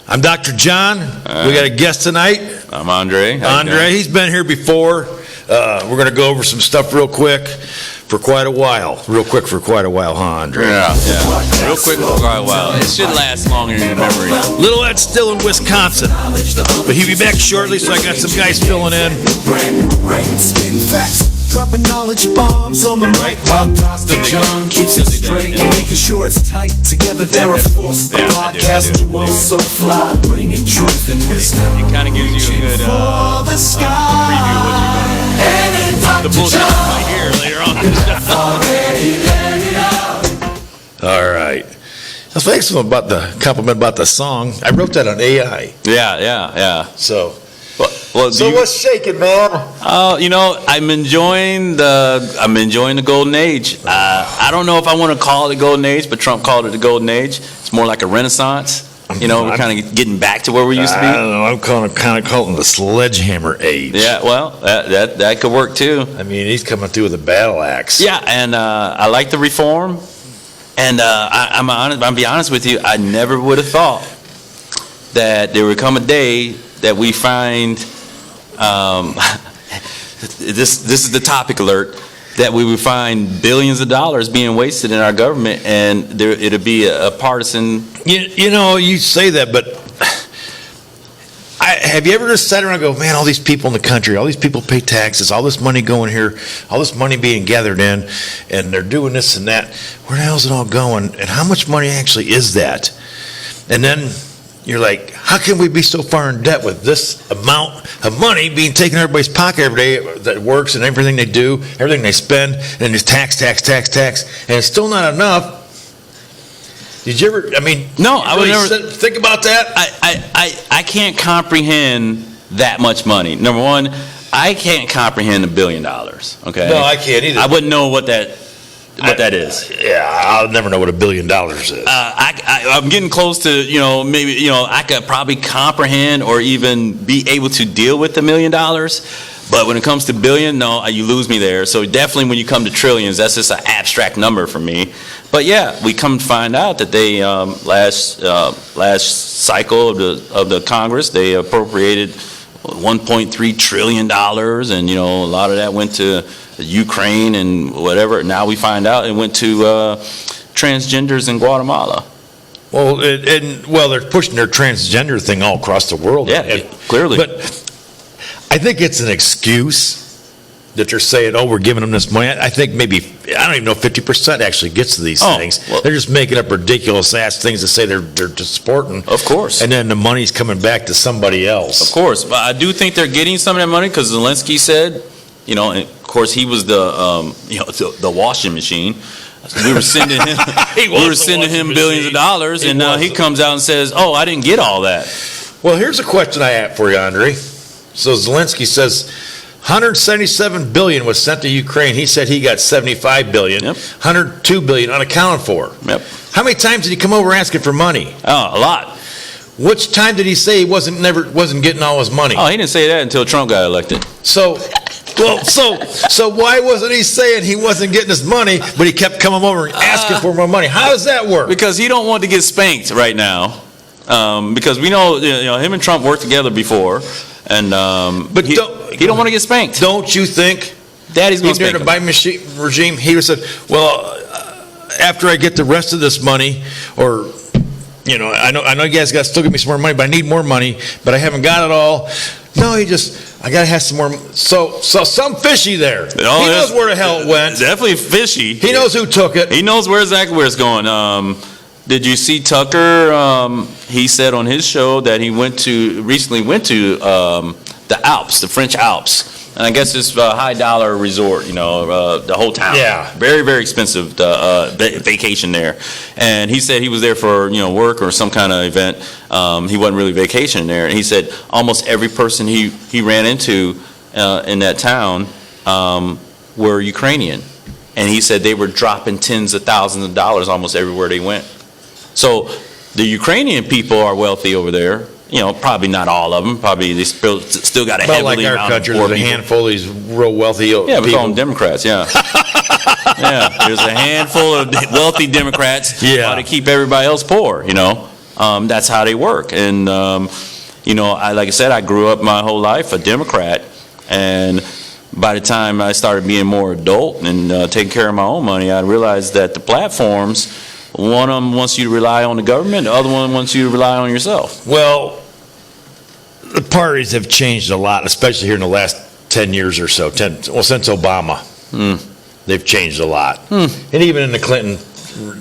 I'm Dr. John. We got a guest tonight. I'm Aundre. Aundre, he's been here before. We're going to go over some stuff real quick for quite a while. Real quick for quite a while, huh, Aundre? Yeah. Real quick for quite a while. It should last longer in your memory. Little Ed's still in Wisconsin, but he'll be back shortly, so I got some guys filling in. Dropping knowledge bombs on the mic while Dr. John keeps it straight and making sure it's tight. Together they're a force. The podcast will so fly, bringing truth and wisdom. It kind of gives you a good preview of what you're going to. The bullshit you might hear later on. All right. Thanks about the compliment about the song. I wrote that on AI. Yeah. So what's shaking, man? I'm enjoying the golden age. I don't know if I want to call it the golden age, but Trump called it the golden age. It's more like a renaissance. We're kind of getting back to where we used to be. I don't know. I'm kind of calling it the sledgehammer age. Yeah, well, that could work too. I mean, he's coming through with a battle axe. Yeah, and I like the reform. And I'll be honest with you. I never would have thought that there would come a day that we find. This is the topic alert. That we would find billions of dollars being wasted in our government, and it'll be a partisan. You say that, but have you ever just sat around and go, man, all these people in the country, all these people pay taxes, all this money going here, all this money being gathered in, and they're doing this and that. Where the hell's it all going? And how much money actually is that? And then you're like, how can we be so far in debt with this amount of money being taken out of everybody's pocket every day that works and everything they do, everything they spend, and it's tax, and it's still not enough? Did you ever, no, I would never think about that? I can't comprehend that much money. Number one, I can't comprehend $1 billion. Okay. No, I can't either. I wouldn't know what that is. Yeah, I'll never know what $1 billion is. I'm getting close to, maybe, I could probably comprehend or even be able to deal with $1 million. But when it comes to billion, no, you lose me there. So definitely when you come to trillions, that's just an abstract number for me. But yeah, we come to find out that they last cycle of the Congress, they appropriated $1.3 trillion, and a lot of that went to Ukraine and whatever. Now we find out it went to transgenders in Guatemala. Well, they're pushing their transgender thing all across the world. Yeah, clearly. But I think it's an excuse that they're saying, we're giving them this money. I think maybe, I don't even know if 50% actually gets to these things. Well, they're just making up ridiculous ass things to say they're just supporting. Of course. And then the money's coming back to somebody else. Of course. But I do think they're getting some of that money because Zelensky said, and of course he was the washing machine. We were sending him billions of dollars, and now he comes out and says, I didn't get all that. Well, here's a question I have for you, Aundre. So Zelensky says 177 billion was sent to Ukraine. He said he got 75 billion. Yep. 102 billion unaccounted for. Yep. How many times did he come over asking for money? Oh, a lot. Which time did he say he wasn't getting all his money? Oh, he didn't say that until Trump got elected. So why wasn't he saying he wasn't getting his money, but he kept coming over and asking for more money? How does that work? Because he don't want to get spanked right now. Because we know, him and Trump worked together before, and but he don't want to get spanked. Don't you think? Daddy's going to spank him. During the Biden regime, he said, "Well, after I get the rest of this money, or I know you guys got to still give me some more money, but I need more money, but I haven't got it all." No, I got to have some more. So some fishy there. He knows where the hell it went. Definitely fishy. He knows who took it. He knows exactly where it's going. Did you see Tucker? He said on his show that he recently went to the Alps, the French Alps. And I guess it's a high dollar resort, the whole town. Yeah. Very, very expensive vacation there. And he said he was there for, work or some kind of event. He wasn't really vacationing there. And he said almost every person he ran into in that town were Ukrainian. And he said they were dropping tens of thousands of dollars almost everywhere they went. So the Ukrainian people are wealthy over there. Probably not all of them. Probably they still got a heavily like our country, there's a handful of these real wealthy people. Yeah, we call them Democrats, yeah. Yeah, there's a handful of wealthy Democrats to keep everybody else poor, That's how they work. And, like I said, I grew up my whole life a Democrat. And by the time I started being more adult and taking care of my own money, I realized that the platforms, one of them wants you to rely on the government, the other one wants you to rely on yourself. Well, the parties have changed a lot, especially here in the last 10 years or so. Since Obama, they've changed a lot. And even in the Clinton,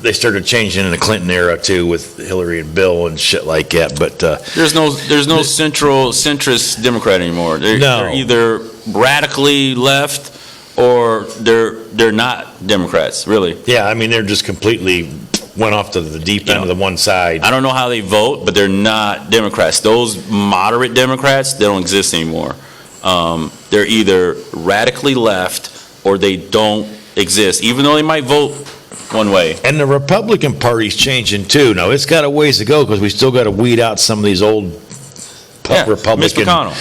they started changing in the Clinton era too, with Hillary and Bill and shit like that. But there's no centrist Democrat anymore. They're either radically left or they're not Democrats, really. Yeah, I mean, they're just completely went off to the deep end of the one side. I don't know how they vote, but they're not Democrats. Those moderate Democrats, they don't exist anymore. They're either radically left or they don't exist, even though they might vote one way. And the Republican Party's changing too. Now, it's got a ways to go because we still got to weed out some of these old Republican. Mitch McConnell.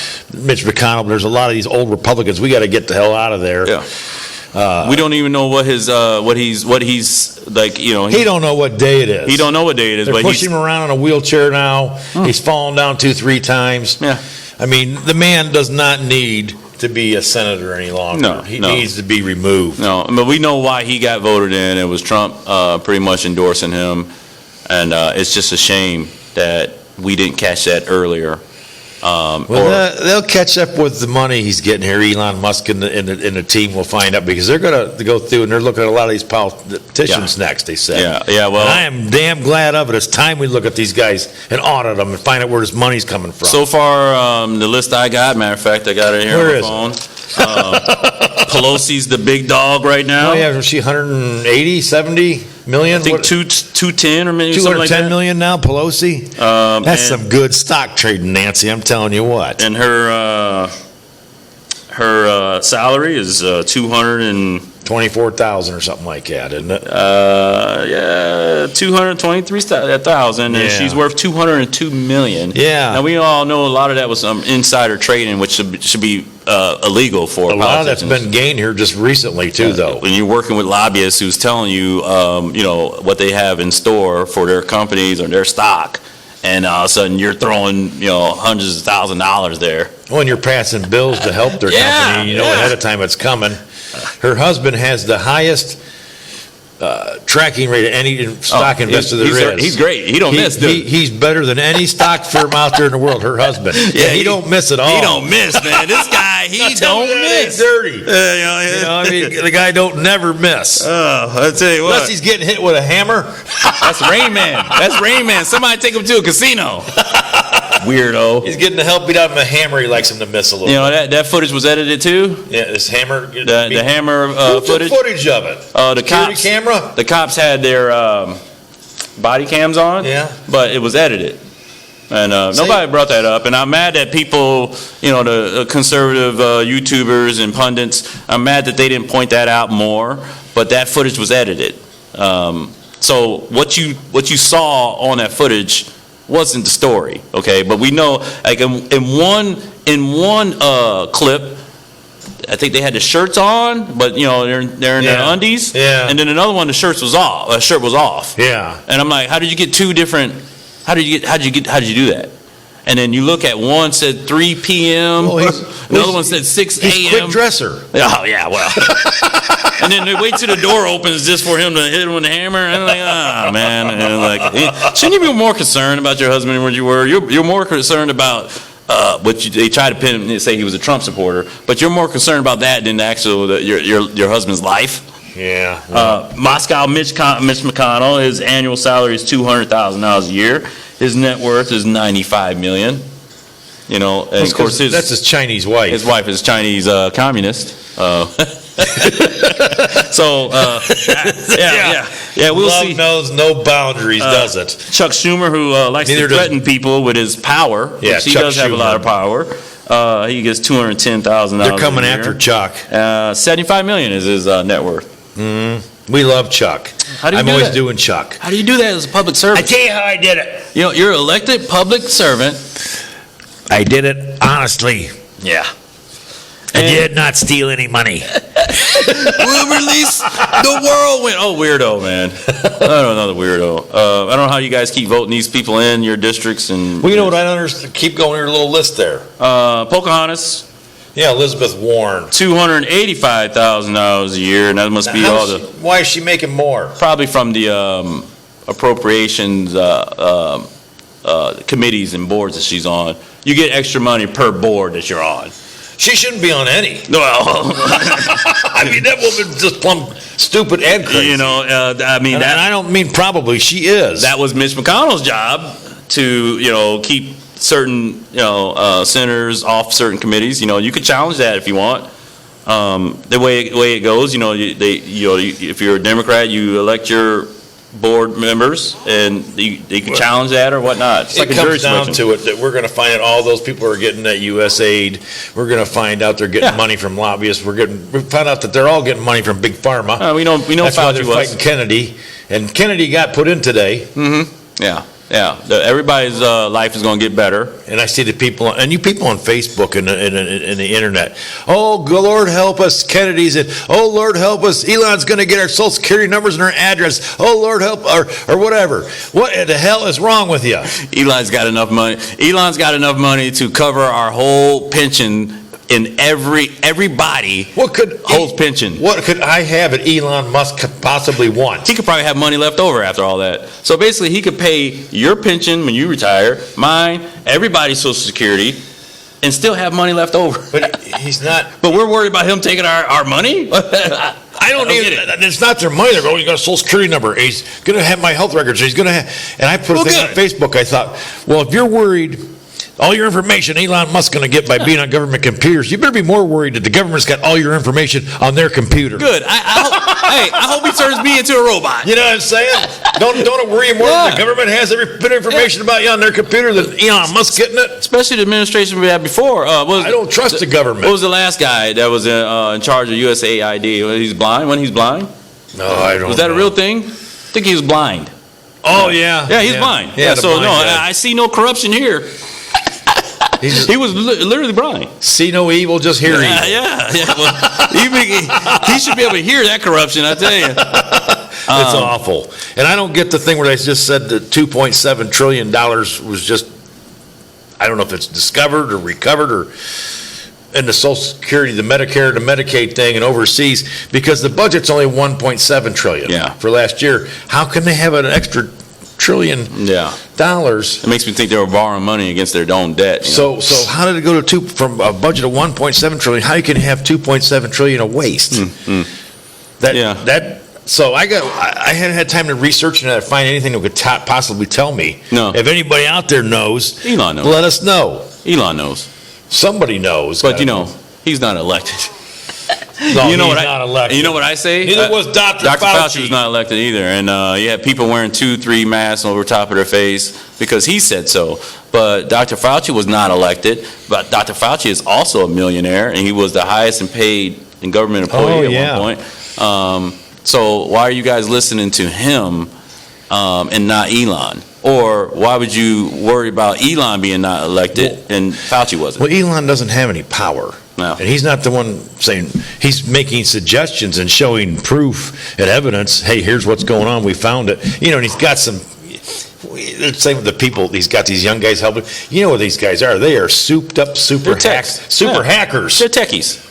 Mitch McConnell. There's a lot of these old Republicans. We got to get the hell out of there. Yeah. We don't even know what he's like. He don't know what day it is. He don't know what day it is. They're pushing him around in a wheelchair now. He's fallen down 2-3 times. Yeah. I mean, the man does not need to be a senator any longer. No, he needs to be removed. No, but we know why he got voted in. It was Trump pretty much endorsing him, and it's just a shame that we didn't catch that earlier. They'll catch up with the money he's getting here. Elon Musk and the team will find out because they're going to go through and they're looking at a lot of these politicians next, they said. Yeah. Well, and I am damn glad of it. It's time we look at these guys and audit them and find out where this money's coming from. So far, the list I got, matter of fact, I got it here on my phone. Pelosi's the big dog right now. Oh, yeah, was she 180, 70 million? I think 210 or maybe something like that. 210 million now, Pelosi? That's some good stock trading, Nancy, I'm telling you what. And her salary is 224,000 or something like that, isn't it? 223,000, and she's worth 202 million. Yeah. Now we all know a lot of that was some insider trading, which should be illegal for a lot of that's been gained here just recently too, though. When you're working with lobbyists who's telling you, what they have in store for their companies or their stock, and all of a sudden you're throwing, hundreds of $1,000s there. When you're passing bills to help their company, ahead of time it's coming. Her husband has the highest tracking rate of any stock investor there is. He's great. He don't miss, dude. He's better than any stock firm out there in the world, her husband. Yeah, he don't miss at all. He don't miss, man. This guy, he don't miss. He's dirty. The guy don't never miss. I'll tell you what. Unless he's getting hit with a hammer. That's Rain Man. That's Rain Man. Somebody take him to a casino. Weirdo. He's getting the help beat out of him a hammer. He likes him to miss a little bit. That footage was edited too? Yeah, this hammer. The hammer footage? Footage of it. The cops. Camera? The cops had their body cams on. Yeah. But it was edited. And nobody brought that up. And I'm mad that people, the conservative YouTubers and pundits, I'm mad that they didn't point that out more. But that footage was edited. So what you saw on that footage wasn't the story, okay? But we know, like in one clip, I think they had the shirts on, but they're in their undies. Yeah. And then another one, the shirt was off. Yeah. And I'm like, how did you get two different? How did you do that? And then you look at one said 3 p.m. Another one said 6 a.m. He's a quick dresser. Oh yeah, well. And then they wait till the door opens just for him to hit him with the hammer. And I'm like, man. And like, shouldn't you be more concerned about your husband than what you were? You're more concerned about they try to pin him and say he was a Trump supporter, but you're more concerned about that than your husband's life. Yeah. Moscow Mitch McConnell, his annual salary is $200,000 a year. His net worth is $95 million. And of course that's his Chinese wife. His wife is Chinese communist. So we'll see. Love knows no boundaries, does it? Chuck Schumer, who likes to threaten people with his power, which he does have a lot of power. He gets $210,000. They're coming after Chuck. $75 million is his net worth. We love Chuck. I'm always doing Chuck. How do you do that as a public servant? I tell you how I did it. You're an elected public servant. I did it honestly. Yeah. I did not steal any money. We'll release the whirlwind. Oh, weirdo, man. Another weirdo. I don't know how you guys keep voting these people in your districts. And Well, you know what I don't understand? Keep going your little list there. Pocahontas, Yeah, Elizabeth Warren. $285,000 a year, and that must be Why is she making more? probably from the appropriations committees and boards that she's on. You get extra money per board that you're on. She shouldn't be on any. Well, I mean, that woman's just plumb stupid and crazy. you know, I mean, and I don't mean probably, she is. that was Mitch McConnell's job to, keep certain, senators off certain committees. You could challenge that if you want. The way it goes, if you're a Democrat, you elect your board members, and they can challenge that or whatnot. It's like a jury comes down selection. to it that we're going to find out all those people are getting that U.S. aid. We're going to find out they're getting money from lobbyists. We found out that they're all getting money from Big Pharma. We know That's why they're Fauci was. fighting Kennedy, and Kennedy got put in today. Yeah. Everybody's life is going to get better. And I see the people, and you people on Facebook and the internet. Oh, Lord help us, Kennedy's it. Oh, Lord help us, Elon's going to get our social security numbers and our address. Oh, Lord help, or whatever. What the hell is wrong with you? Elon's got enough money. Elon's got enough money to cover our whole pension. In everybody holds pension. What could I have that Elon Musk could possibly want? He could probably have money left over after all that. So basically, he could pay your pension when you retire, mine, everybody's Social Security, and still have money left over. But he's not. But we're worried about him taking our money? I don't get it. It's not their money. They're going, he's got a Social Security number. He's going to have my health records. He's going to have. And I put a thing on Facebook. I thought, well, if you're worried, all your information Elon Musk's going to get by being on government computers, you better be more worried that the government's got all your information on their computer. Good. I hope he turns me into a robot. You know what I'm saying? Don't it worry you more that the government has every bit of information about you on their computer than Elon Musk getting it? Especially the administration we had before. I don't trust the government. What was the last guy that was in charge of USAID? He's blind? When he's blind? No, I don't know. Was that a real thing? I think he was blind. Oh, yeah. Yeah, he's blind. Yeah, so, no, I see no corruption here. He was literally blind. See no evil, just hear evil. Yeah. Well, he should be able to hear that corruption, I tell you. It's awful. And I don't get the thing where they just said that $2.7 trillion was just, I don't know if it's discovered or recovered or in the Social Security, the Medicare, the Medicaid thing and overseas, because the budget's only $1.7 trillion for last year. How can they have an extra $1 trillion? It makes me think they were borrowing money against their own debt. So how did it go to from a budget of $1.7 trillion? How you can have $2.7 trillion of waste? So I hadn't had time to research and find anything that could possibly tell me. No. If anybody out there knows, Elon knows. Let us know. Elon knows. Somebody knows. But he's not elected. No, he's not elected. You know what I say? Neither was Dr. Fauci was not elected either. And you had people wearing 2-3 masks over top of their face because he said so. But Dr. Fauci was not elected. But Dr. Fauci is also a millionaire, and he was the highest paid government employee at one point. So why are you guys listening to him and not Elon? Or why would you worry about Elon being not elected and Fauci wasn't? Well, Elon doesn't have any power. No. And he's not the one saying, he's making suggestions and showing proof and evidence. Hey, here's what's going on. We found it. And he's got some, same with the people, he's got these young guys helping. You know what these guys are. They are souped up hackers. Hackers. They're techies.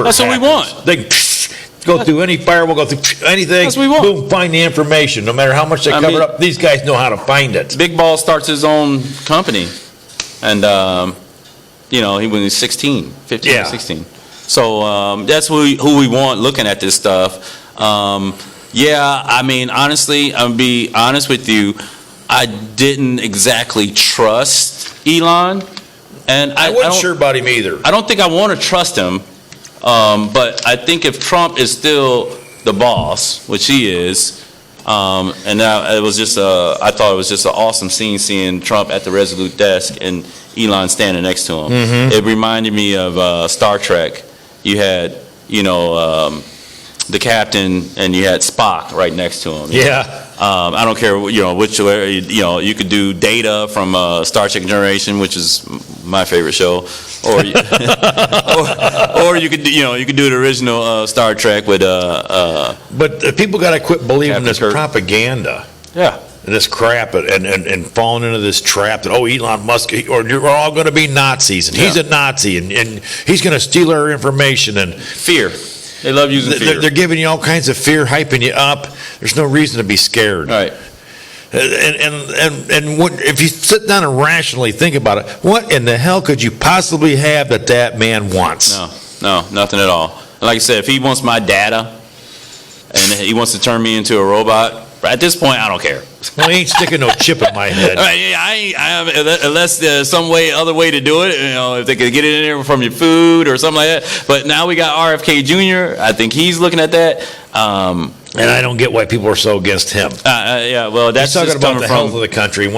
That's what we want. They go through any firewall, go through anything. That's what we want. Boom, find the information. No matter how much they cover it up, these guys know how to find it. Big Ball starts his own company. And, when he's 15 or 16. So that's who we want looking at this stuff. Honestly, I'm going to be honest with you. I didn't exactly trust Elon. And I wasn't sure about him either. I don't think I want to trust him. But I think if Trump is still the boss, which he is, and now it was just I thought it was just an awesome scene seeing Trump at the Resolute desk and Elon standing next to him. It reminded me of Star Trek. You had, the captain and you had Spock right next to him. Yeah. I don't care, which way, you could do Data from Star Trek Generation, which is my favorite show, or or you could do the original Star Trek with But people got to quit believing Captain this Kirk. propaganda. yeah. And this crap and falling into this trap that, Elon Musk, or you're all going to be Nazis, and he's Yeah. a Nazi, and he's going to steal our information, and Fear. They love using fear. they're giving you all kinds of fear, hyping you up. There's no reason to be scared. Right. And what, if you sit down and rationally think about it, what in the hell could you possibly have that man wants? No, nothing at all. Like I said, if he wants my data and he wants to turn me into a robot, at this point, I don't care. Well, he ain't sticking no chip in my head. Unless there's some other way to do it, if they could get it in there from your food or something like that. But now we got RFK Jr. I think he's looking at that. And I don't get why people are so against him. Yeah, well, that's He's talking just about coming the from. health of the country.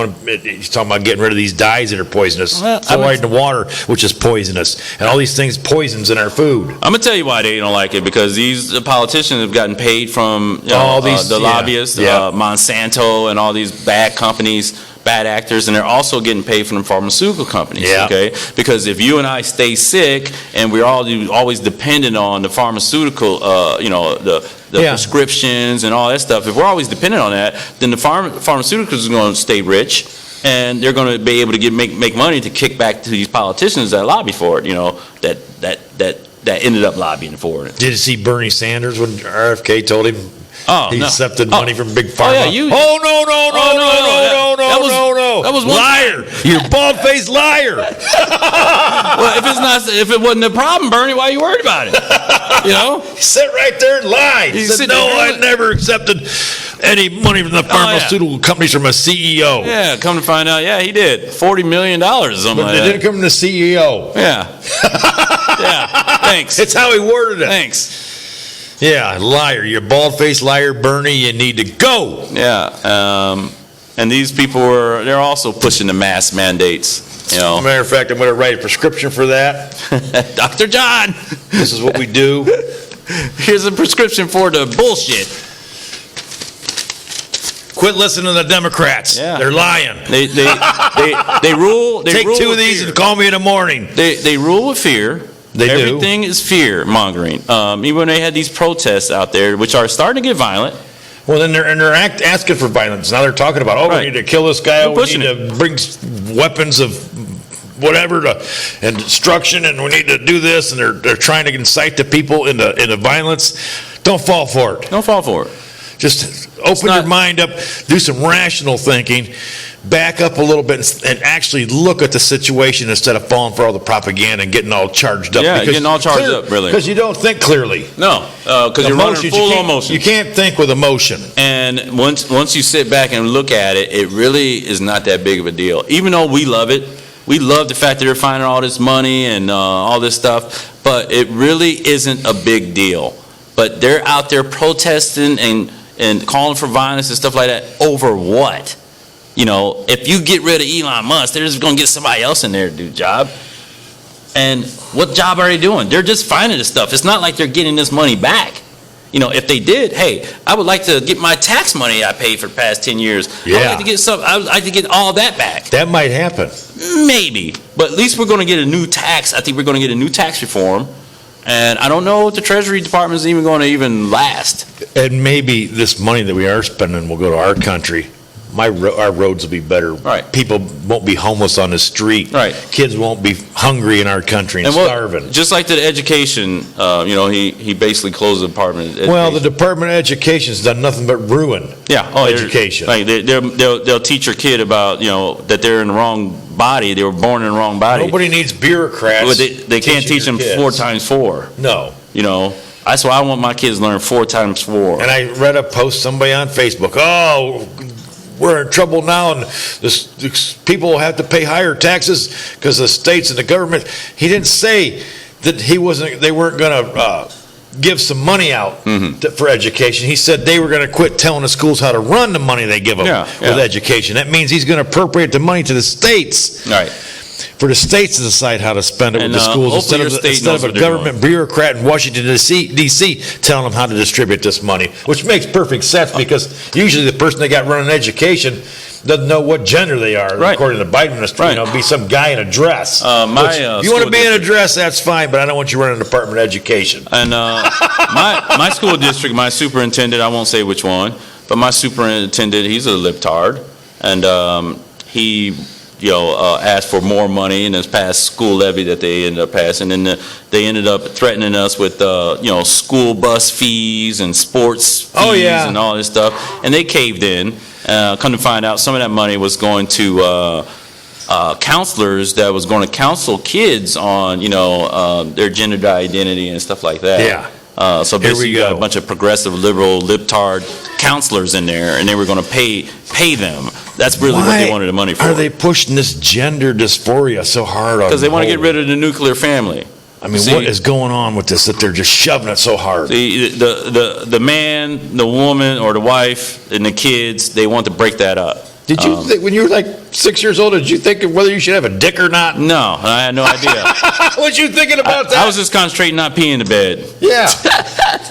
He's talking about getting rid of these dyes that are poisonous. Well, Fluoride in the water, which is poisonous. And all these things, poisons in our food. I'm gonna tell you why they don't like it, because these politicians have gotten paid from All these- the yeah, lobbyists, yeah. Monsanto, and all these bad companies, bad actors, and they're also getting paid from the pharmaceutical companies. Yeah. Okay, because if you and I stay sick and we're always dependent on the pharmaceutical, the Yeah. prescriptions and all that stuff, if we're always dependent on that, then the pharmaceuticals are going to stay rich. And they're going to be able to make money to kick back to these politicians that lobby for it. That ended up lobbying for it. Did you see Bernie Sanders when RFK told him he no. accepted money from Big Pharma? yeah, you- no. That was one liar. You're a bald-faced liar. Well, if it wasn't a problem, Bernie, why are you worried about it? He sat right there and lied. He said, sitting no, there- I never accepted any money from the pharmaceutical companies from a CEO. Yeah, come to find out, yeah, he did. $40 million or something But like it that. didn't come from the CEO. Yeah. Yeah, thanks. It's how he worded it. Thanks. Yeah, liar. You're a bald-faced liar, Bernie. You need to go. Yeah, and these people they're also pushing the mask mandates, As a matter of fact, I'm going to write a prescription for that. Dr. John, This is what we do. here's a prescription for the bullshit. Quit listening to the Democrats. Yeah. They're lying. They rule. They Take rule two with of these fear. and call me in the morning. They rule with fear. They do. Everything is fear mongering. Even when they had these protests out there, which are starting to get violent. Well, then they're asking for violence. Now they're talking about, Right. we need to kill this guy. They're We pushing need to bring weapons of whatever and destruction, and we need to do this. And they're trying to incite the people into violence. Don't fall for it. Don't fall for it. Just open your mind up, do some rational thinking, back up a little bit, and actually look at the situation instead of falling for all the propaganda and getting all charged up. Yeah, getting all charged up, really. Because you don't think clearly. No, because you're running Emotions, full you on can't- emotion. You can't think with emotion. And once you sit back and look at it, it really is not that big of a deal. Even though we love it, we love the fact that they're finding all this money and all this stuff, but it really isn't a big deal. But they're out there protesting and calling for violence and stuff like that over what? If you get rid of Elon Musk, they're just going to get somebody else in there to do the job. And what job are they doing? They're just finding this stuff. It's not like they're getting this money back. If they did, hey, I would like to get my tax money I paid for the past 10 years. Yeah. I would like to get all that back. That might happen. Maybe. But at least we're going to get a new tax. I think we're going to get a new tax reform. And I don't know if the Treasury Department is even going to even last. And maybe this money that we are spending will go to our country. Our roads will be better. Right. People won't be homeless on the street. Right. Kids won't be hungry in our country and starving. Just like the education, he basically closed the Department of Well, the Education. Department of Education's done nothing but ruin education. Like they'll teach your kid about, that they're in the wrong body. They were born in the wrong body. Nobody needs bureaucrats. But they can't teach them kids. 4 times 4. No. That's why I want my kids to learn 4 times 4. And I read a post, somebody on Facebook, we're in trouble now, and this people will have to pay higher taxes because the states and the government. He didn't say that they weren't going to give some money out for education. He said they were going to quit telling the schools how to run the money they give them with education. That means he's going to appropriate the money to the states. Right. for the states to decide how to spend it with And, the schools hopefully your state knows instead what of a they're government bureaucrat in Washington D.C. telling them how to distribute this money, which makes perfect sense because usually the person they got running education doesn't know what gender they are, Right. according to the Biden administration. Right. Be some guy in a dress. If you want to school be in a district- dress, that's fine, but I don't want you running the Department of Education. And my school district, my superintendent, I won't say which one, but my superintendent, he's a libtard, and he, asked for more money in this past school levy that they ended up passing, and they ended up threatening us with, school bus fees and sports fees Oh, yeah. and all this stuff, and they caved in. Come to find out, some of that money was going to counselors that was going to counsel kids on, their gender identity and stuff like that. Yeah. So Here we basically, you got go. a bunch of progressive, liberal, libtard counselors in there, and they were going to pay them. That's really what they wanted the money for. Are they pushing this gender dysphoria so hard on? Because they want to get rid of the nuclear family. I mean, See- what is going on with this that they're just shoving it so hard? The man, the woman, or the wife, and the kids, they want to break that up. Did you think, when you were like 6 years old, did you think of whether you should have a dick or not? No, I had no idea. What you thinking about that? I was just concentrating not peeing in the bed. Yeah.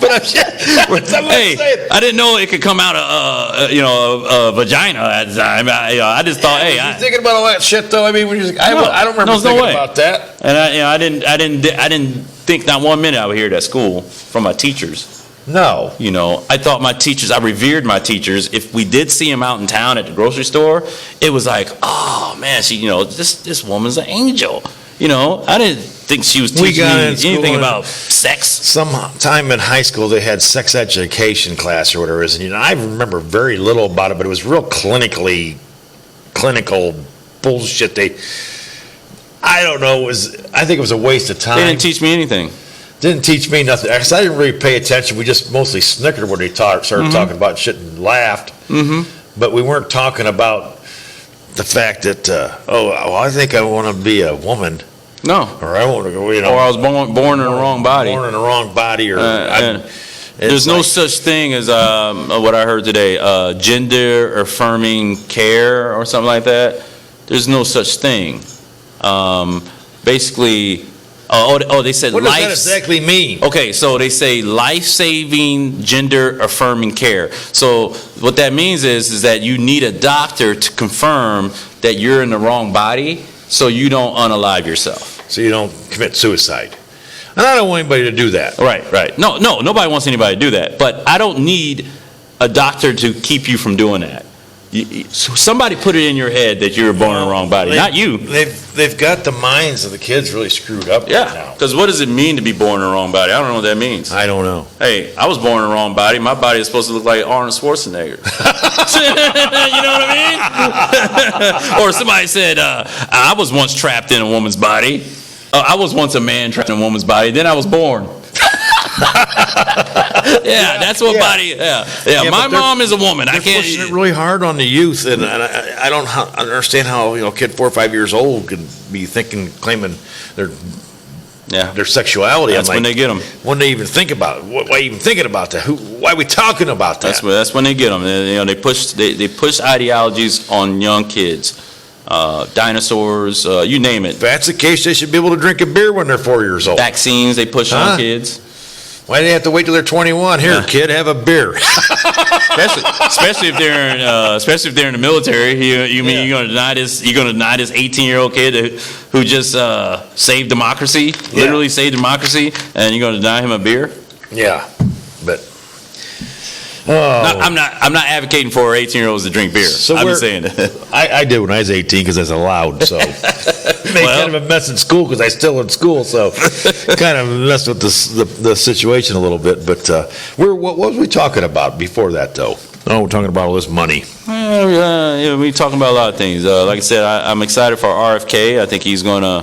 But I'm Hey, saying. I didn't know it could come out of a vagina at the time. I just thought, hey, You thinking about all that shit though? I mean, when you're, I don't remember there's no thinking way. about that. and I didn't think not 1 minute I would hear it at school from my teachers. No. I thought my teachers, I revered my teachers. If we did see them out in town at the grocery store, it was like, oh man, she, this woman's an angel. I didn't think she was We teaching got me in school anything and- about sex. Sometime in high school, they had sex education class or whatever it is, and I remember very little about it, but it was real clinical bullshit. I don't know. I think it was a waste of time. They didn't teach me anything. Didn't teach me nothing. Because I didn't really pay attention. We just mostly snickered when they started talking about shit and laughed. Mm-hmm. But we weren't talking about the fact that, I think I want to be a woman. No. Or I want to go, Or I was born in the wrong body. Born in the wrong body. Or There's no such thing as what I heard today, gender affirming care or something like that. There's no such thing. Basically, they said What does life. that exactly mean? Okay, so they say life-saving, gender-affirming care. So what that means is that you need a doctor to confirm that you're in the wrong body, so you don't unalive yourself. So you don't commit suicide. And I don't want anybody to do that. Right. No, nobody wants anybody to do that. But I don't need a doctor to keep you from doing that. So somebody put it in your head that you were born in the wrong body, not you. They've got the minds of the kids really screwed up right Yeah, now. because what does it mean to be born in the wrong body? I don't know what that means. I don't know. Hey, I was born in the wrong body. My body is supposed to look like Arnold Schwarzenegger. You know what I mean? Or somebody said, I was once trapped in a woman's body. I was once a man trapped in a woman's body. Then I was born. That's what body. Yeah, my but they're- mom is a woman. I They're can't. pushing it really hard on the youth, and I don't understand how a kid 4 or 5 years old could be claiming their sexuality. That's when they get them. When they even think about it. Why even thinking about that? Why are we talking about that? That's when they get them. They push ideologies on young kids. Dinosaurs, you name it. If that's the case, they should be able to drink a beer when they're 4 years old. Vaccines they push on kids. Why do they have to wait till they're 21? Here, kid, have a beer. especially if they're in the military. You mean you're gonna deny this 18-year-old kid who just saved democracy, literally saved democracy, and you're gonna deny him a beer? Yeah, but I'm not advocating for 18-year-olds to drink beer. So I'm just saying that. I did when I was 18 because I was allowed. So made kind of a mess in school because I still in school. So kind of messed with the situation a little bit. But what was we talking about before that though? Oh, we're talking about all this money. We're talking about a lot of things. Like I said, I'm excited for RFK. I think he's gonna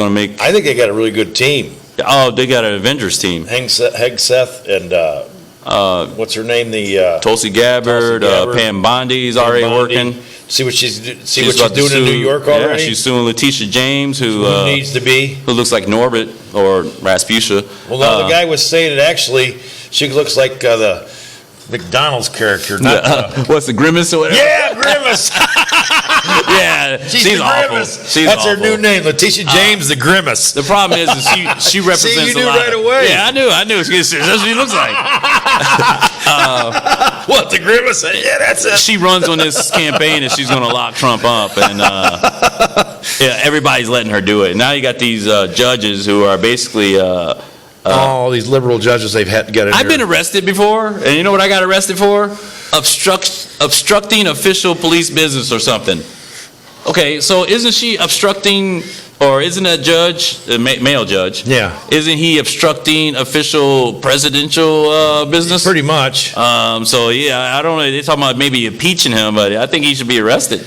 make. I think they got a really good team. Oh, they got an Avengers team. Hegseth and what's her name? Tulsi Gabbard, Pam Bondi's already working. See what she's about to doing in New sue- York already. Yeah, she's suing Letitia James, who needs to be. who looks like Norbit or Rasputia. Well, no, the guy was saying that actually she looks like the McDonald's character. Not What's the Grimace or whatever? yeah, Grimace. Yeah, She's she's the awful. Grimace. She's That's her awful. new name, Letitia James, the Grimace. The problem is she represents See, you knew a lot right of- away. Yeah, I knew. That's what she looks like. What, the Grimace? Yeah, that's it. She runs on this campaign that she's going to lock Trump up, and yeah, everybody's letting her do it. Now you got these judges who are basically. All these liberal judges they've had to get in I've here. been arrested before, and you know what I got arrested for? Obstructing official police business or something. Okay, so isn't she obstructing, or isn't that judge, the male judge? Yeah. Isn't he obstructing official presidential business? Pretty much. So yeah, I don't know. They're talking about maybe impeaching him, but I think he should be arrested.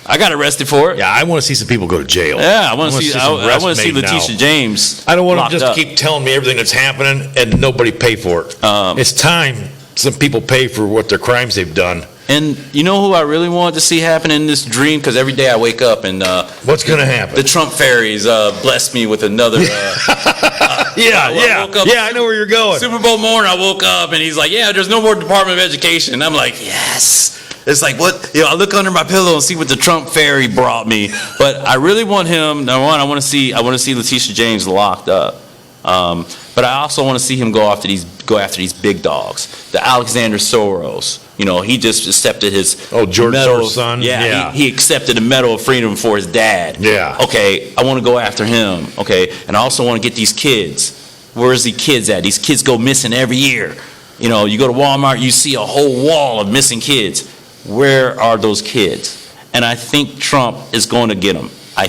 I got arrested for it. Yeah, I want to see some people go to jail. Yeah, I want to see. some I arrests want to see made Letitia now. James. I don't want locked them just up. to keep telling me everything that's happening and nobody pay for it. It's time some people pay for what their crimes they've done. And you know who I really wanted to see happen in this dream? Because every day I wake up and What's going to happen? the Trump fairies blessed me with another. I woke up- I know where you're going. Super Bowl morning, I woke up and he's like, "Yeah, there's no more Department of Education." And I'm like, "Yes." It's like, what? I look under my pillow and see what the Trump fairy brought me. But I really want him. Number one, I want to see Letitia James locked up. But I also want to see him go after these big dogs. The Alexander Soros. He just accepted his George medal. Soros' son? Yeah, Yeah. He accepted a Medal of Freedom for his dad. Yeah. Okay, I want to go after him. Okay, and I also want to get these kids. Where's the kids at? These kids go missing every year. You go to Walmart, you see a whole wall of missing kids. Where are those kids? And I think Trump is going to get them. I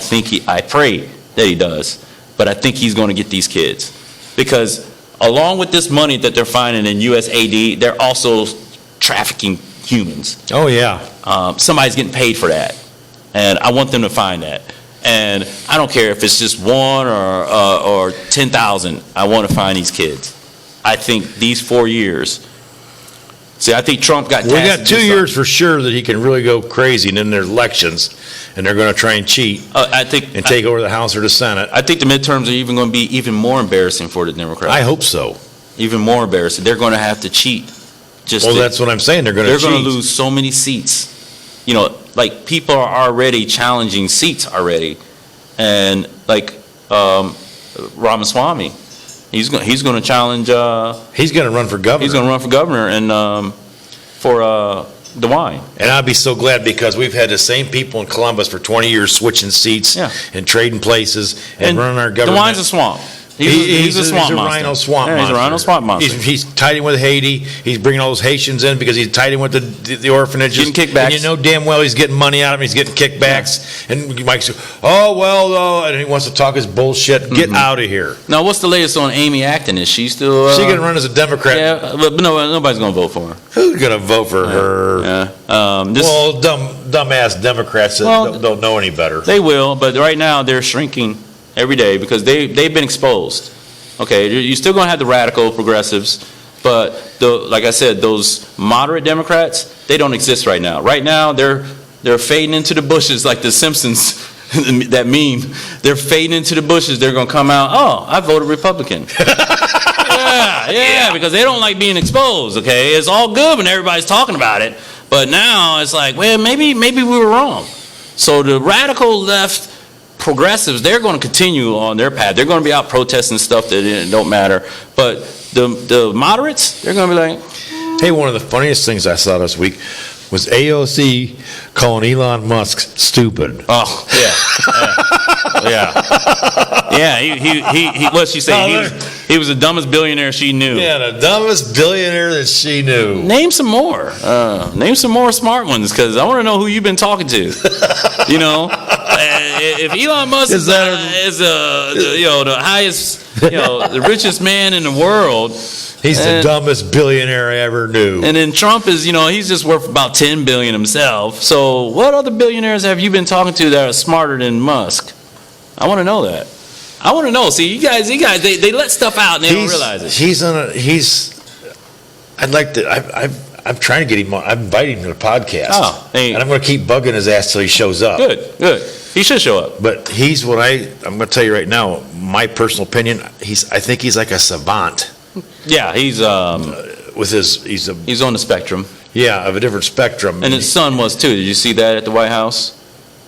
pray that he does, but I think he's going to get these kids. Because along with this money that they're finding in USAID, they're also trafficking humans. Oh, yeah. Somebody's getting paid for that. And I want them to find that. And I don't care if it's just one or 10,000. I want to find these kids. I think these 4 years. See, I think Trump got. We got 2 years for sure that he can really go crazy, and then there's elections, and they're going to try and cheat I think. and take over the House or the Senate. I think the midterms are even going to be even more embarrassing for the Democrats. I hope so. Even more embarrassing. They're going to have to cheat. Well, that's what I'm saying. They're going to cheat. They're going to lose so many seats. Like people are already challenging seats already, and like Ramaswamy, he's going to challenge. He's going to run for governor. He's going to run for governor and for DeWine. And I'd be so glad because we've had the same people in Columbus for 20 years switching seats Yeah. and trading places and running our government. DeWine's a swamp. He's a swamp monster. rhino swamp Yeah, monster. He's a rhino swamp monster. He's tied in with Haiti. He's bringing all those Haitians in because he's tied in with the orphanages. Getting kickbacks. And you know damn well he's getting money out of them. He's getting kickbacks. And Mike's, and he wants to talk his bullshit. Get out of here. Now, what's the latest on Amy Acton? Is she still? She's going to run as a Democrat. Yeah, but no, nobody's going to vote for her. Who's going to vote for her? Yeah. Well, dumbass Democrats that don't know any better. They will, but right now they're shrinking every day because they've been exposed. Okay, you're still going to have the radical progressives, but like I said, those moderate Democrats, they don't exist right now. Right now, they're fading into the bushes like the Simpsons, that meme. They're fading into the bushes. They're going to come out, oh, I voted Republican. yeah, because they don't like being exposed, okay? It's all good when everybody's talking about it, but now it's like, well, maybe we were wrong. So the radical left progressives, they're going to continue on their path. They're going to be out protesting stuff that don't matter. But the moderates, they're going to be like... Hey, one of the funniest things I saw this week was AOC calling Elon Musk stupid. Oh, yeah. He what'd she say? He was the dumbest billionaire she knew. Yeah, the dumbest billionaire that she knew. Name some more. Name some more smart ones, because I want to know who you've been talking to. If Elon Musk is the highest, the richest man in the world, he's the dumbest billionaire I ever knew. And then Trump is, he's just worth about $10 billion himself. So what other billionaires have you been talking to that are smarter than Musk? I want to know that. I want to know. See, you guys, they let stuff out and they don't realize it. I'd like to. I'm trying to get him on. I'm inviting him to the podcast. Oh, and I'm going to keep bugging his ass till he shows up. Good. He should show up. But he's what I'm going to tell you right now. My personal opinion. I think he's like a savant. Yeah, he's with his, he's on the spectrum. of a different spectrum. And his son was too. Did you see that at the White House?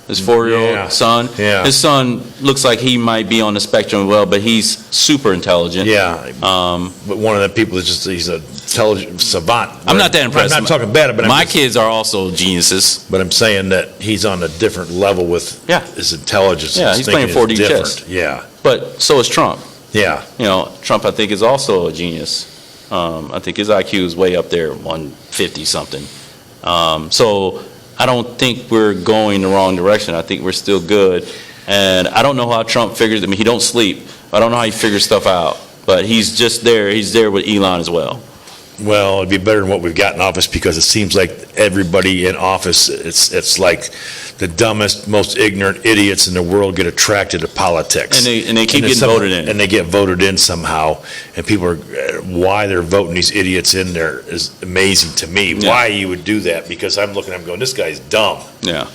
His 4-year-old son. Yeah. His son looks like he might be on the spectrum as well, but he's super intelligent. Yeah. But one of the people is just, he's a intelligent savant. I'm not that impressed. I'm not talking bad about it. My kids are also geniuses. But I'm saying that he's on a different level with his intelligence. Yeah, His he's playing thinking is 4D different. chess. Yeah. But so is Trump. Yeah. Trump, I think, is also a genius. I think his IQ is way up there, 150 something. So I don't think we're going the wrong direction. I think we're still good. And I don't know how Trump figures. I mean, he don't sleep. I don't know how he figures stuff out. But he's just there. He's there with Elon as well. Well, it'd be better than what we've got in office, because it seems like everybody in office, it's like the dumbest, most ignorant idiots in the world get attracted to politics. And they keep getting voted in. And they get voted in somehow. And people are, why they're voting these idiots in there is amazing to me. Yeah. Why you would do that? Because I'm looking at him going, this guy's dumb. Yeah.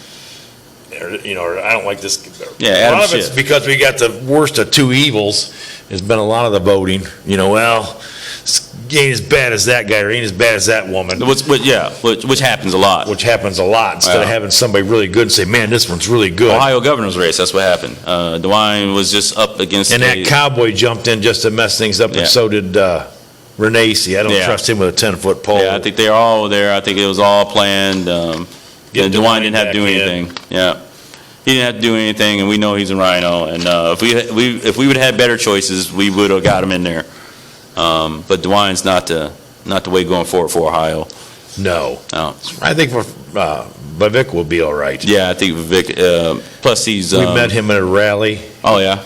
Or I don't like this. Yeah, a Adam lot of it's Schiff. because we got the worst of two evils. Has been a lot of the voting. He ain't as bad as that guy, or ain't as bad as that woman. Which happens a lot. Which happens a lot. Instead of having somebody really good and say, man, this one's really good. Ohio governor's race, that's what happened. DeWine was just up against And that cowboy jumped in just to mess things up, and so did Renacy. I don't trust him with a 10-foot pole. Yeah, I think they're all there. I think it was all planned. And DeWine didn't have to do anything. Yeah. He didn't have to do anything, and we know he's a rhino. And if we would have had better choices, we would have got him in there. But DeWine's not the way going forward for Ohio. No. No. I think Vivek will be all right. Yeah, I think Vic. Plus, he's. We met him at a rally. Oh yeah.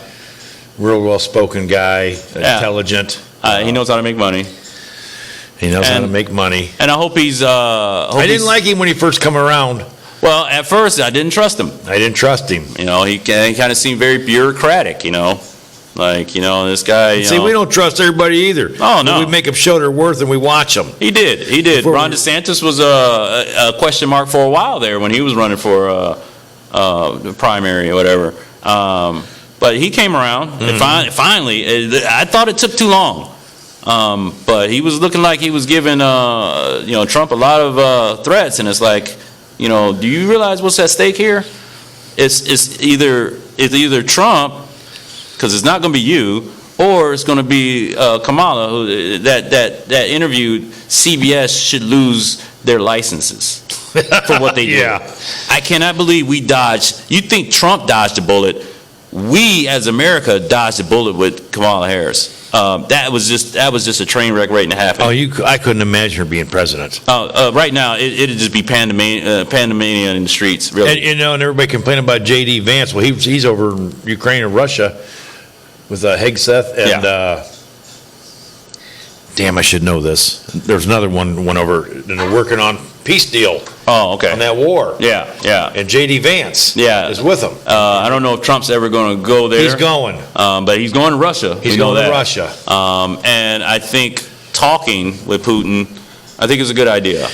Real well-spoken guy, intelligent. He knows how to make money. He knows how to make money. And I hope he's. I didn't like him when he first come around. Well, at first I didn't trust him. I didn't trust him. He kind of seemed very bureaucratic. Like, this guy. See, we don't trust everybody either. Oh, no. We make them show their worth and we watch them. He did. Ron DeSantis was a question mark for a while there when he was running for the primary or whatever. But he came around. And finally, I thought it took too long. But he was looking like he was giving Trump a lot of threats, and it's like, do you realize what's at stake here? It's either Trump, because it's not going to be you, or it's going to be Kamala, who that interviewed CBS should lose their licenses for what they did. Yeah. I cannot believe we dodged. You think Trump dodged a bullet? We, as America, dodged a bullet with Kamala Harris. That was just a train wreck waiting to happen. I couldn't imagine her being president. Right now, it'd just be pandemania in the streets. Really. And everybody complaining about J.D. Vance. Well, he's over in Ukraine and Russia with Hegseth and damn, I should know this. There's another one over, and they're working on peace deal. Oh, okay. On that war. Yeah. And J.D. Vance is with them. I don't know if Trump's ever going to go there. He's going. But he's going to Russia. He's going to Russia. And I think talking with Putin, I think is a good idea.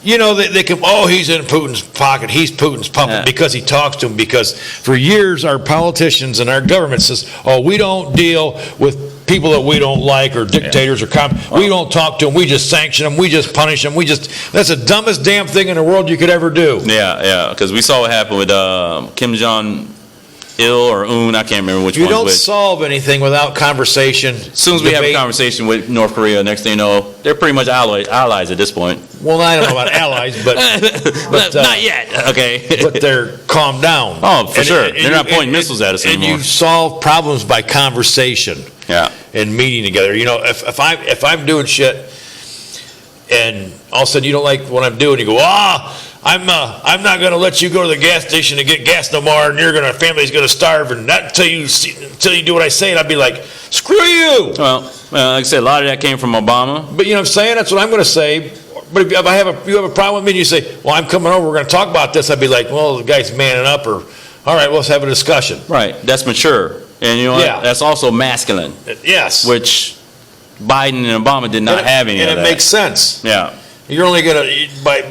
They can, he's in Putin's pocket. He's Putin's puppet because he talks to him. Because for years, our politicians and our government says, we don't deal with people that we don't like or dictators or we don't talk to them. We just sanction them. We just punish them. That's the dumbest damn thing in the world you could ever do. Yeah, because we saw what happened with Kim Jong-il or Un. I can't remember which one. You don't solve anything without conversation. As soon as we have a conversation with North Korea, next thing you know, they're pretty much allies at this point. Well, I don't know about allies, but not yet. Okay, but they're calmed down. Oh, for sure. They're not pointing missiles at us anymore. And you solve problems by conversation. Yeah. And meeting together. If I'm doing shit, and all of a sudden you don't like what I'm doing, you go, I'm not going to let you go to the gas station to get gas no more, and your family's going to starve, and not until you do what I say. And I'd be like, screw you. Well, like I said, a lot of that came from Obama. But you know what I'm saying? That's what I'm going to say. But if you have a problem with me, and you say, well, I'm coming over, we're going to talk about this, I'd be like, well, the guy's manning up, or all right, let's have a discussion. Right. That's mature. And that's also masculine. Yes. Which Biden and Obama did not have any of that. And it makes sense. Yeah. You're only going to, by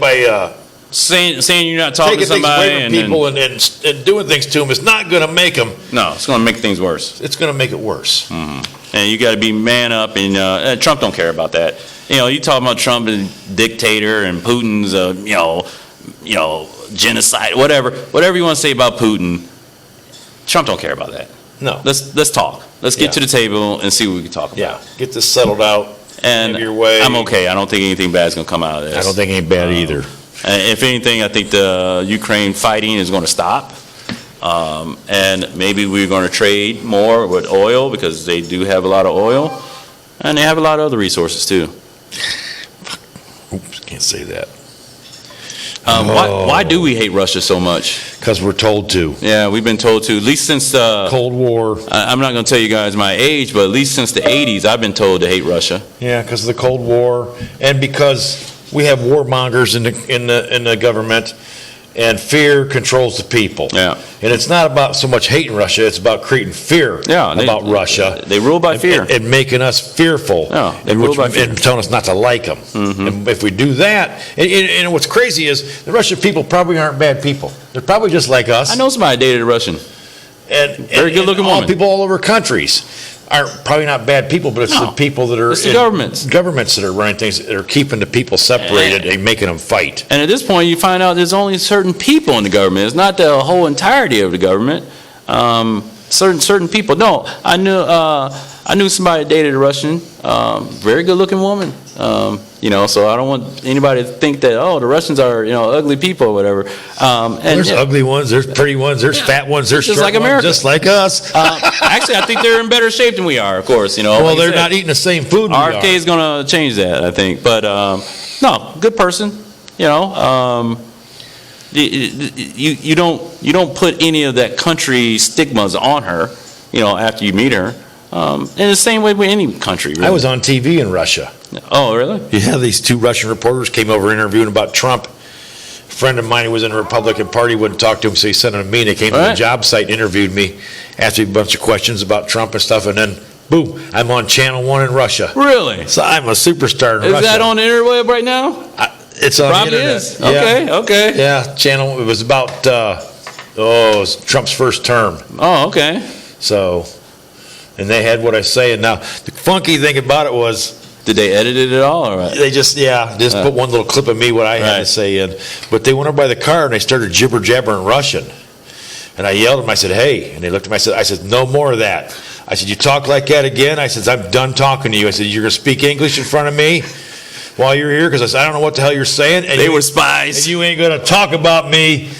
saying you're not talking to taking things somebody away from people and doing things to them is not going to make them. no, it's going to make things worse. It's going to make it worse. And you got to be man up, and Trump don't care about that. You talking about Trump and dictator and Putin's, genocide, whatever you want to say about Putin. Trump don't care about that. No. Let's talk. Let's get Yeah. to the table and see what we can talk about. Yeah. Get this settled out. And Have your way. I'm okay. I don't think anything bad is going to come out of this. I don't think it ain't bad either. If anything, I think the Ukraine fighting is going to stop. And maybe we're going to trade more with oil because they do have a lot of oil. And they have a lot of other resources too. Oops, can't say that. Why do we hate Russia so much? Because we're told to. Yeah, we've been told to. At least since Cold War. I'm not going to tell you guys my age, but at least since the 80s, I've been told to hate Russia. Yeah, because of the Cold War, and because we have warmongers in the government, and fear controls the people. Yeah. And it's not about so much hating Russia; it's about creating fear about Russia. They rule by fear. And making us fearful. Yeah, they rule by fear. And telling us not to like them. And if we do that, and what's crazy is the Russian people probably aren't bad people. They're probably just like us. I know somebody dated a Russian. And Very good-looking all woman. people all over countries are probably not bad people, but it's No. the people that are It's the governments. governments that are running things, that are keeping the people separated and making them fight. And at this point, you find out there's only certain people in the government. It's not the whole entirety of the government. Certain people. No, I knew somebody that dated a Russian. Very good-looking woman. So I don't want anybody to think that the Russians are ugly people or whatever. There's ugly ones, there's pretty ones, there's fat ones, there's Just short like ones, America. just like us. Actually, I think they're in better shape than we are. Of course, Well, like you they're said. not eating the same food we RFK are. is going to change that, I think. But no, good person. You don't put any of that country stigmas on her. After you meet her. In the same way with any country. Really. I was on TV in Russia. Oh, really? Yeah, these two Russian reporters came over interviewing about Trump. A friend of mine who was in the Republican Party wouldn't talk to him, so he sent them to me. They came to the job site and interviewed me, asked me a bunch of questions about Trump and stuff, and then, boom, I'm on Channel 1 in Russia. Really? So I'm a superstar in Is Russia. that on the interweb right now? It's on Probably the internet. is. Yeah. Okay. Yeah, Channel, it was about, it was Trump's first term. Oh, okay. So, and they had what I say, and now, the funky thing about it was, Did they edit it at all? Or what? they just put one little clip of me, what I had to Right. say in. But they went over by the car and they started jibber jabbering Russian. And I yelled at them, I said, hey. And they looked at me, I said, no more of that. I said, you talk like that again? I said, I'm done talking to you. I said, you're going to speak English in front of me while you're here? Because I said, I don't know what the hell you're saying. And They you, were spies. and you ain't going to talk about me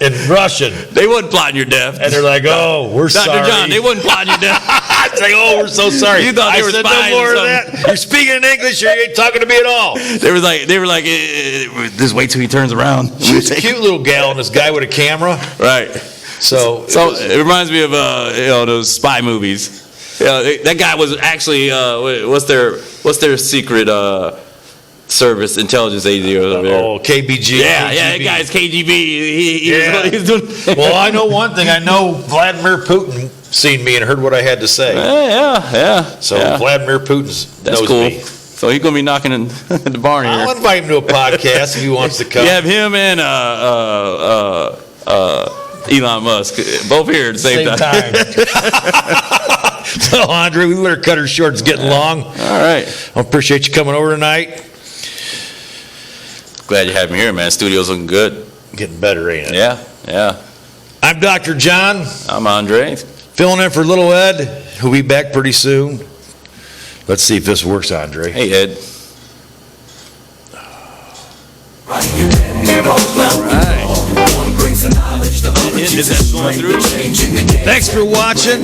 in Russian. They wasn't plotting your death. And they're like, oh, we're Dr. sorry. John, they wasn't plotting your death. It's like, oh, we're so sorry. You thought they I were said, spies no more or of that. You're speaking in English, you ain't talking to me at all. They were like, just wait till he turns around. She was a cute little gal and this guy with a camera. Right. So It reminds me of those spy movies. That guy was actually what's their secret service intelligence agency over there? oh, KBG. Yeah, that KGB. guy's KGB. He Yeah. was doing. Well, I know one thing. I know Vladimir Putin seen me and heard what I had to say. Yeah. So yeah. Vladimir Putin That's knows cool. me. So he's gonna be knocking in the barn here. I'll invite him to a podcast if he wants to come. You have him and Elon Musk both here at the same time. So, Aundre, we better cut her short. It's getting long. All right. I appreciate you coming over tonight. Glad you have me here, man. Studio's looking good. Getting better, ain't it? Yeah. I'm Dr. John, I'm Andre. filling in for Little Ed, who'll be back pretty soon. Let's see if this works, Aundre. Hey, Ed. Is that going through? Thanks for watching.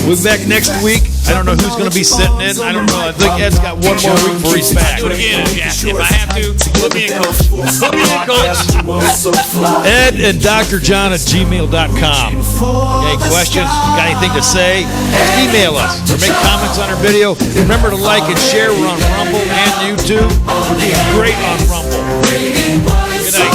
We'll be back next week. I don't know who's going to be sitting in. I don't know. I think Ed's got one more week before he's back. Do it again. Yeah, if I have to, put me in, coach. Put me in, coach. Ed and Dr. John at gmail.com. Any questions? Got anything to say? Email us or make comments on our video. Remember to like and share. We're on Rumble and YouTube. We're doing great on Rumble. Good night.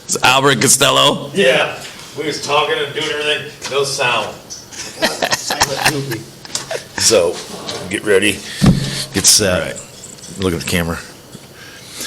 It's Albert Costello. Yeah. We was talking and doing everything. No sound. So. get ready, get set. Look at the camera.